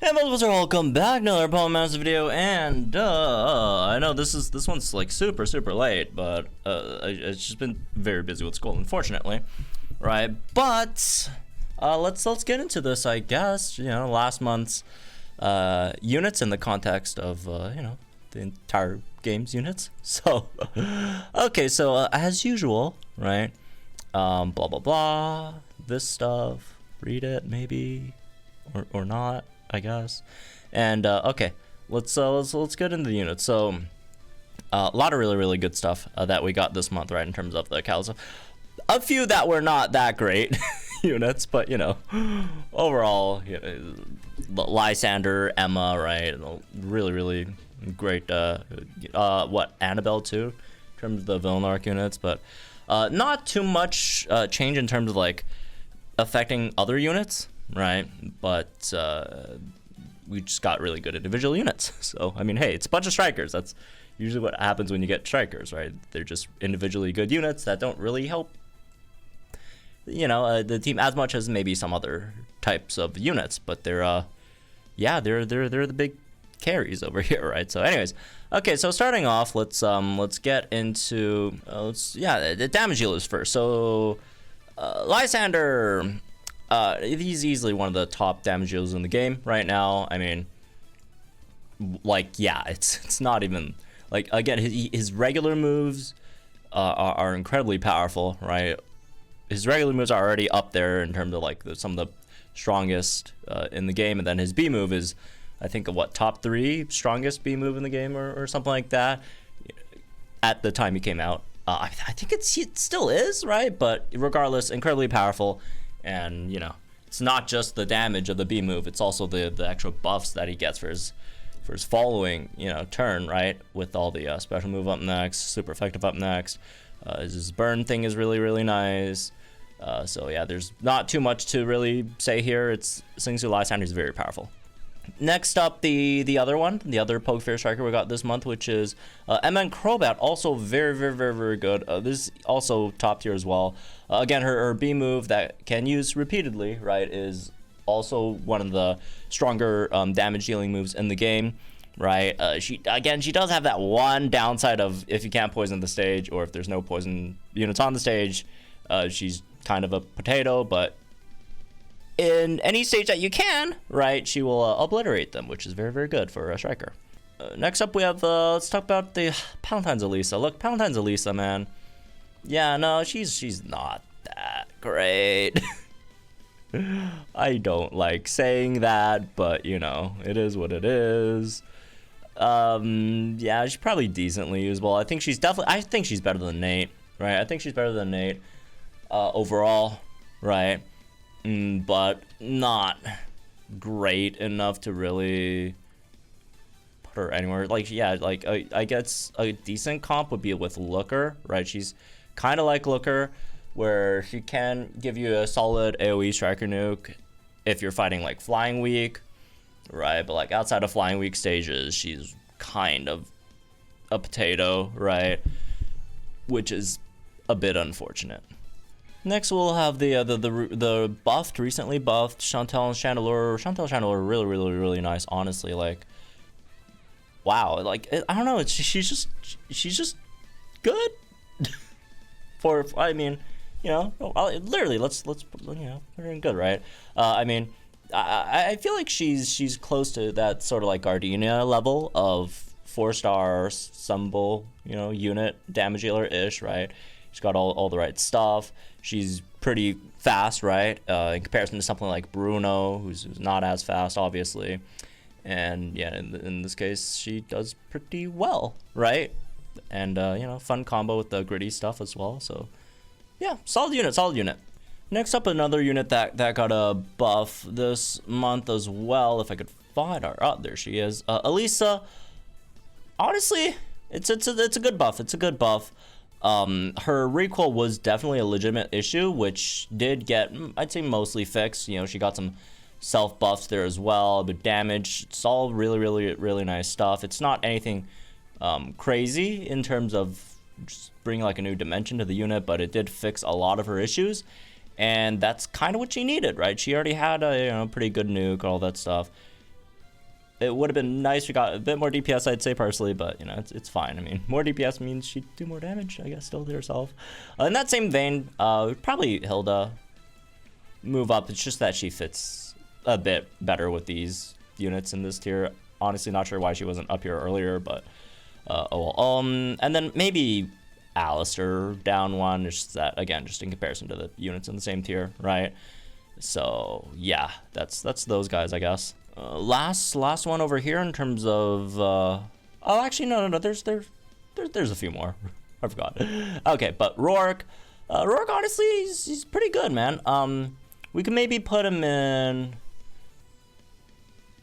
Hey, welcome back to another Palentines video, and I know this one's like super late, but it's just been very busy with school, unfortunately, right? But let's get into this, I guess. You know, last month's units in the context of you know, the entire game's units. So okay, so as usual, right? Blah blah blah. This stuff. Read it maybe, or not, I guess. And okay, let's get into the units. So a lot of really good stuff that we got this month, right, in terms of the Calc. A few that were not that great units, but you know, overall, you know, Lysandre, Emma, right, really great. What, Anabel too, in terms of the Villanark units, but not too much change in terms of like affecting other units, right? But we just got really good individual units. So I mean, hey, it's a bunch of strikers. That's usually what happens when you get strikers, right? They're just individually good units that don't really help, you know, the team as much as maybe some other types of units. But they're yeah, they're the big carries over here, right? So anyways, okay, so starting off, let's get into the damage dealers first. So Lysandre, he's easily one of the top damage dealers in the game right now. I mean, like, yeah, it's not even like, again, his regular moves are incredibly powerful, right? His regular moves are already up there in terms of like some of the strongest in the game, and then his B move is, I think, what, top 3 strongest B move in the game, or something like that at the time he came out. I think it still is, right? But regardless, incredibly powerful. And you know, it's not just the damage of the B move, it's also the actual buffs that he gets for his following, you know, turn, right? With all the special move up next, super effective up next. His burn thing is really nice. So yeah, there's not too much to really say here. It's Singsu Lysandre is very powerful. Next up, the other Poke Fair striker we got this month, which is MN Crobat, also very good. This is also top tier as well. Again, her B move that can use repeatedly, right, is also one of the stronger damage dealing moves in the game, right? She does have that one downside of if you can't poison the stage, or if there's no poison units on the stage, she's kind of a potato, but in any stage that you can, right, she will obliterate them, which is very good for a striker. Next up, we have, let's talk about the Palentines Elesa. Look, Palentines Elesa, man. Yeah, no, she's not that great. I don't like saying that, but, you know, it is what it is. Yeah, she's probably decently usable. I think she's better than Nate, right? I think she's better than Nate overall, right? But not great enough to really put her anywhere. Like, yeah, like I guess a decent comp would be with Looker, right? She's kind of like Looker, where she can give you a solid AoE striker nuke if you're fighting like Flying Week, right? But like outside of Flying Week stages, she's kind of a potato, right? Which is a bit unfortunate. Next, we'll have the buffed, recently buffed Shauntal Chandelure. Shauntal Chandelure, really nice. Honestly, like, wow, like, I don't know. She's just good. I mean, you know, literally, let's you know, put her in good, right? I mean, I feel like she's close to that sort of like Gardenia level of 4-star Sumbul, you know, unit damage dealer ish, right? She's got all the right stuff. She's pretty fast, right? In comparison to something like Bruno, who's not as fast, obviously. And yeah, in this case, she does pretty well, right? And you know, fun combo with the gritty stuff as well. So yeah, solid unit. Next up, another unit that got a buff this month as well. If I could find her, oh, there she is. Elesa. Honestly, it's a good buff. It's a good buff. Her recoil was definitely a legitimate issue, which did get, I'd say, mostly fixed. You know, she got some self buffs there as well. The damage, it's all really nice stuff. It's not anything crazy in terms of just bringing like a new dimension to the unit, but it did fix a lot of her issues, and that's kind of what she needed, right? She already had a pretty good nuke, all that stuff. It would have been nice if we got a bit more DPS, I'd say, personally, but, you know, it's fine. I mean, more DPS means she'd do more damage, I guess, still to herself. In that same vein, probably Hilda move up. It's just that she fits a bit better with these units in this tier. Honestly, not sure why she wasn't up here earlier, but, oh well. And then maybe Allister down one, just that, again, just in comparison to the units in the same tier, right? So, yeah, that's those guys, I guess. Last one over here in terms of oh, actually no, there's a few more. I forgot. Okay, but Roark honestly he's pretty good, man. We can maybe put him in,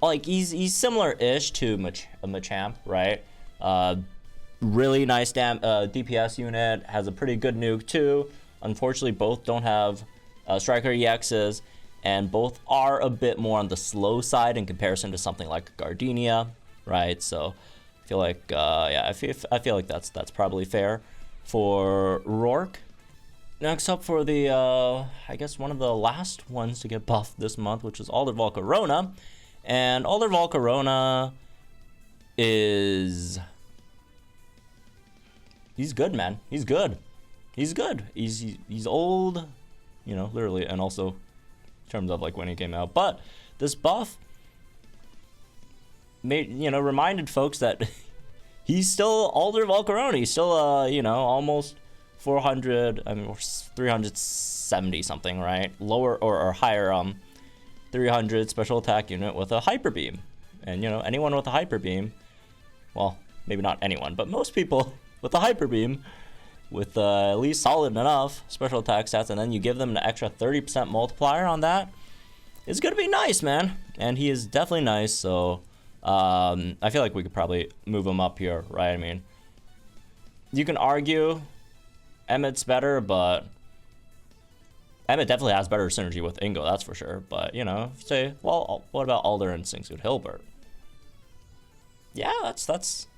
like, he's similar-ish to Machamp, right? Really nice DPS unit, has a pretty good nuke too. Unfortunately, both don't have striker EXs, and both are a bit more on the slow side in comparison to something like Gardenia, right? So I feel like, yeah, I feel like that's probably fair for Roark. Next up for the, I guess one of the last ones to get buffed this month, which is Alder Volcarona. And Alder Volcarona is... he's good, man. He's good. He's good. He's old, you know, literally, and also in terms of like when he came out. But this buff made, you know, reminded folks that he's still Alder Volcarona. He's still, you know, almost 400, I mean, 370 something, right? Lower or higher 300 special attack unit with a hyper beam. And, you know, anyone with a hyper beam, well, maybe not anyone, but most people with a hyper beam with at least solid enough special attack stats, and then you give them an extra 30% multiplier on that, it's gonna be nice, man. And he is definitely nice, so I feel like we could probably move him up here, right? I mean, you can argue Emmett's better, but Emmett definitely has better synergy with Ingo, that's for sure. But, you know, if you say, well, what about Alder and Singsuit Hilbert? Yeah, that's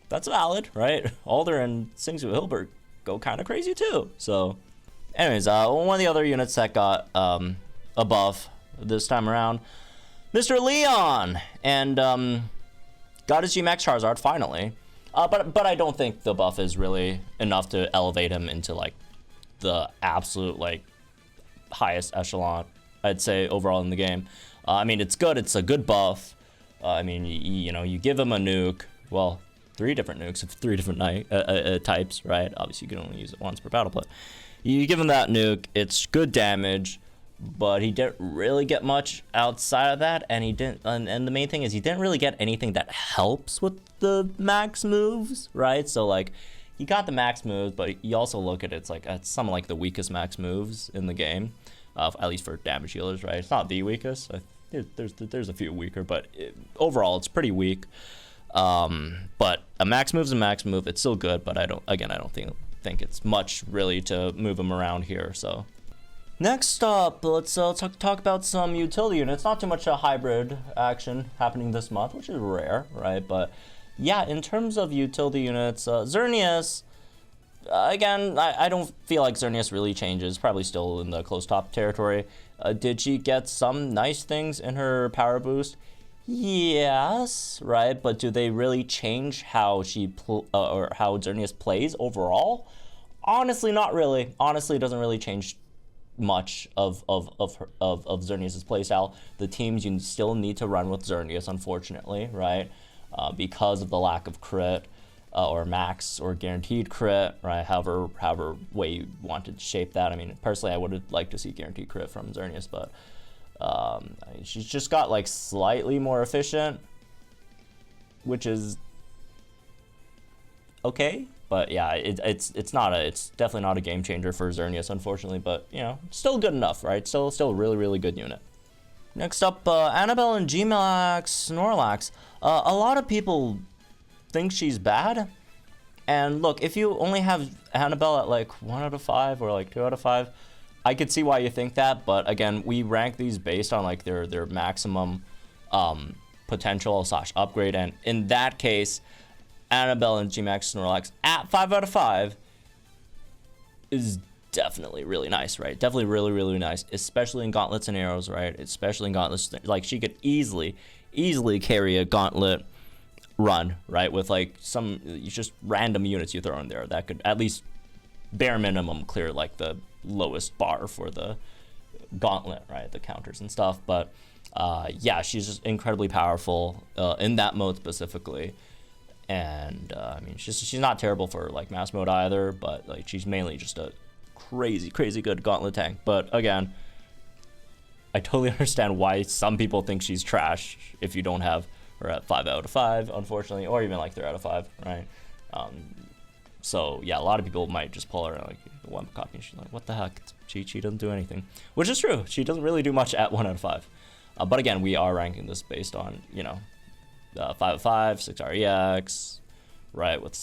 valid, right? Alder and Singsuit Hilbert go kind of crazy too. So, anyways, one of the other units that got a buff this time around, Mr. Leon, and got his Gmax Charizard finally. But I don't think the buff is really enough to elevate him into like the absolute like highest echelon, I'd say, overall in the game. I mean, it's good. It's a good buff. I mean, you know, you give him a nuke. Well, 3 different nukes of 3 different types, right? Obviously, you can only use it once per battle, but you give him that nuke. It's good damage, but he didn't really get much outside of that, and he didn't. And the main thing is he didn't really get anything that helps with the max moves, right? So like, he got the max moves, but you also look at it, it's like it's some of like the weakest max moves in the game, at least for damage healers, right? It's not the weakest. There's a few weaker, but overall it's pretty weak. But a max move's a max move. It's still good, but I don't think it's much really to move him around here. So next up, let's talk about some utility units. Not too much hybrid action happening this month, which is rare, right? But yeah, in terms of utility units, Xerneas, again, I don't feel like Xerneas really changes. Probably still in the close top territory. Did she get some nice things in her power boost? Yes, right, but do they really change how or how Xerneas plays overall? Honestly, not really. Honestly, it doesn't really change much of Xerneas' playstyle. The teams you still need to run with Xerneas, unfortunately, right? Because of the lack of crit or max or guaranteed crit, right? However way you want to shape that. I mean, personally, I would have liked to see guaranteed crit from Xerneas, but she's just got like slightly more efficient, which is okay. But yeah, it's definitely not a game changer for Xerneas, unfortunately. But you know, still good enough, right? Still a really good unit. Next up, Anabel and Gmax Snorlax. A lot of people think she's bad. And look, if you only have Anabel at like 1 out of 5 or like 2 out of 5, I could see why you think that. But again, we rank these based on like their maximum potential / upgrade. And in that case, Anabel and Gmax Snorlax at 5 out of 5 is definitely really nice, right? Definitely really nice, especially in gauntlets and arrows, right? Especially in gauntlets, like she could easily easily carry a gauntlet run, right? With like some just random units you throw in there that could at least bare minimum clear like the lowest bar for the gauntlet, right? The counters and stuff. But yeah, she's just incredibly powerful in that mode specifically. And I mean, she's not terrible for like mass mode either, but like she's mainly just a crazy good gauntlet tank. But again, I totally understand why some people think she's trash if you don't have her at 5 out of 5, unfortunately, or even like 3 out of 5, right? So yeah, a lot of people might just pull her like one copy and she's like, what the heck? She doesn't do anything, which is true. She doesn't really do much at 1 out of 5. But again, we are ranking this based on, you know, 5 out of 5, 6 REX, right? With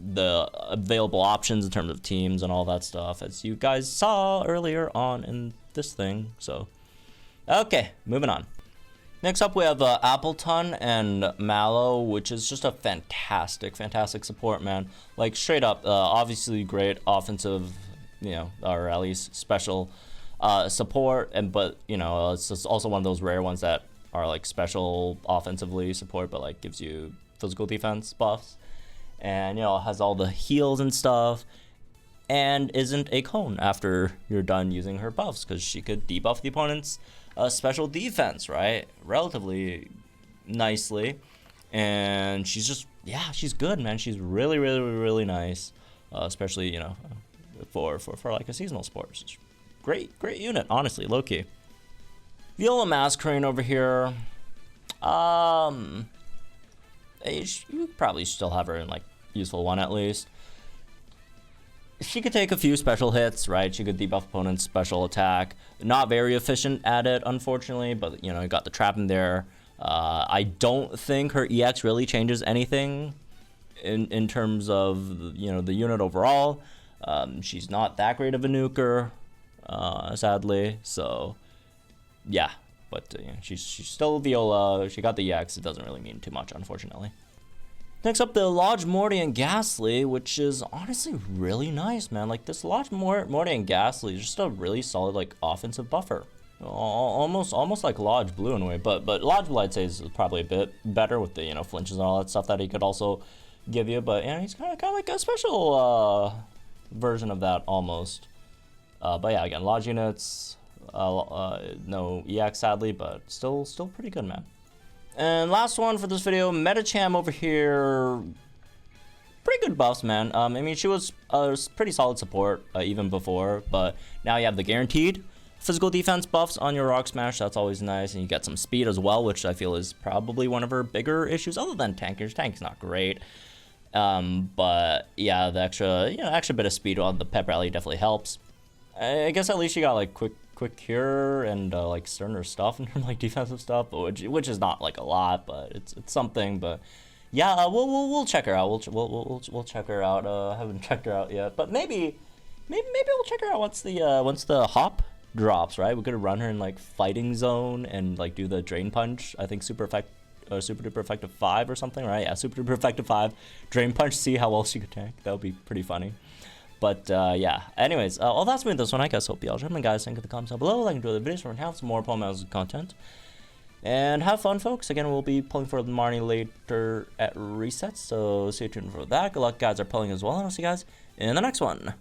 the available options in terms of teams and all that stuff, as you guys saw earlier on in this thing. So, okay, moving on. Next up, we have Appletun and Mallow, which is just a fantastic support, man. Like, straight up, obviously great offensive, you know, or at least special support, but, you know, it's just also one of those rare ones that are, like, special offensively support, but, like, gives you physical defense buffs. And, you know, has all the heals and stuff, and isn't a cone after you're done using her buffs, because she could debuff the opponent's special defense, right? Relatively nicely. And she's just, yeah, she's good, man. She's really nice, especially, you know, for like a seasonal sport. She's great unit, honestly, low-key. Viola Masquerain over here. You probably still have her in, like, useful 1 at least. She could take a few special hits, right? She could debuff opponent's special attack. Not very efficient at it, unfortunately, but, you know, you got the trap in there. I don't think her EX really changes anything in terms of, you know, the unit overall. She's not that great of a nuker, sadly. So, yeah. But you know, she's still Viola. She got the EX. It doesn't really mean too much, unfortunately. Next up, the Lodge Morty and Ghastly, which is honestly really nice, man. Like, this Lodge Morty and Ghastly is just a really solid, like, offensive buffer. Almost like Lodge Blue in a way, but Lodge Blue, I'd say, is probably a bit better with the, you know, flinches and all that stuff that he could also give you. But, you know, he's kind of like a special version of that, almost. But yeah, again, Lodge units, no EX, sadly, but still pretty good, man. And last one for this video, Medicham over here. Pretty good buffs, man. I mean, she was pretty solid support even before, but now you have the guaranteed physical defense buffs on your Rock Smash. That's always nice, and you get some speed as well, which I feel is probably one of her bigger issues, other than tankers. Tank's not great, but yeah, the extra bit of speed on the pep rally definitely helps. I guess at least you got like quick cure and like sterner stuff and like defensive stuff, which is not like a lot, but it's something. But yeah, we'll check her out. We'll check her out. I haven't checked her out yet, but maybe we'll check her out once the hop drops. Right, we could run her in like fighting zone and like do the drain punch. I think super duper effective 5 or something, right? Yeah, super duper effective 5 drain punch. See how well she could tank. That would be pretty funny. But yeah, anyways, all that's been this one. I guess hope y'all enjoyed, guys. Think in the comments down below. Like and enjoy the videos for have some more Palentines content. And have fun, folks. Again, we'll be pulling for the Marnie later at resets, so stay tuned for that. Good luck, guys, are pulling as well, and I'll see you guys in the next one.